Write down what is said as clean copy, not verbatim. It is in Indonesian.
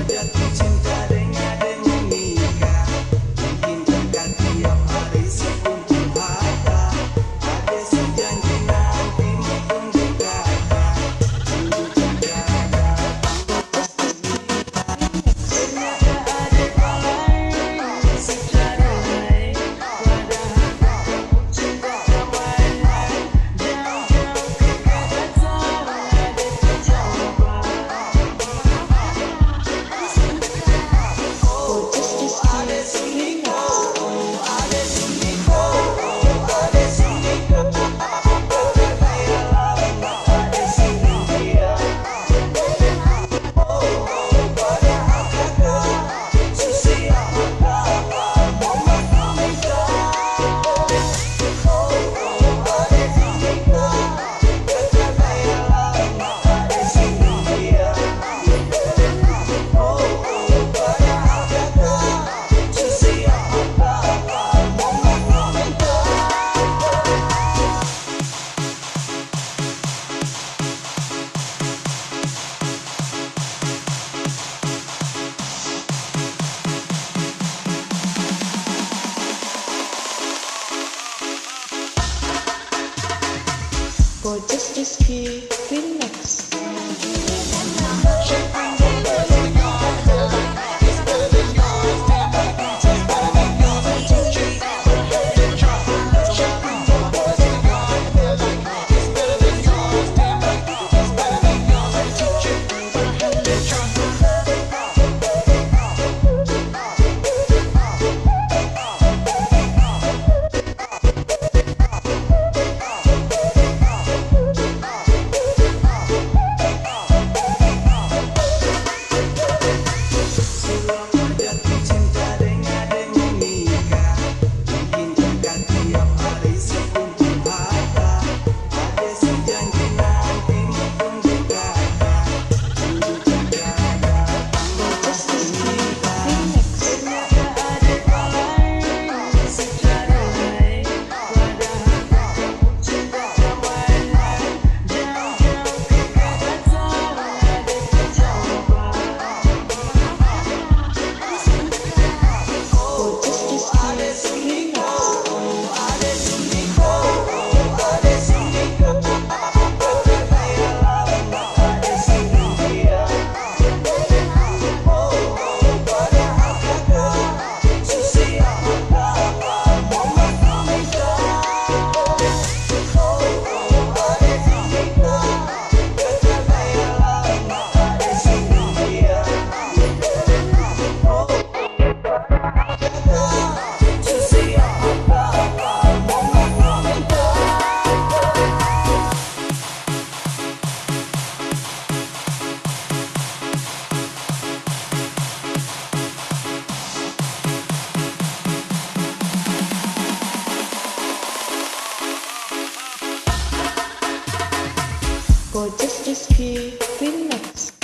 jatuh cinta dengan nikah, bikin dekat tiap hari sekumpul harta. Ada sejanji nanti untuk kata, tunggu jaga ternyata ada orang secara baik, padahal kau cinta kawan. Jauh-jauh kita datang, ada tercoba. Ada sini kau, ada sini kau, ada sini kau, kaya lama ada sini dia. Padahal kakak sesiap mata mau meminta. Ada sini kau, kakak kaya lama ada sini dia. Padahal kakak sesiap mata mau meminta. For Justice Key Remix. Selow jatuh cinta dengan nikah, bikin dekat tiap hari sekumpul harta. Ada sejanji nanti untuk kata, tunggu jaga For Justice Key nikah. Remix. Ternyata ada orang secara baik, padahal kau cinta kawan. Jauh-jauh kita datang, ada tercoba. For Justice Key Ada sini kau, ada sini kau, ada sini kau, kaya lama ada sini dia. Padahal kakak sesiap mata mau meminta. Ada sini kau, kakak kaya lama ada sini dia. Sesiap mata mau meminta. For Justice Key Remix.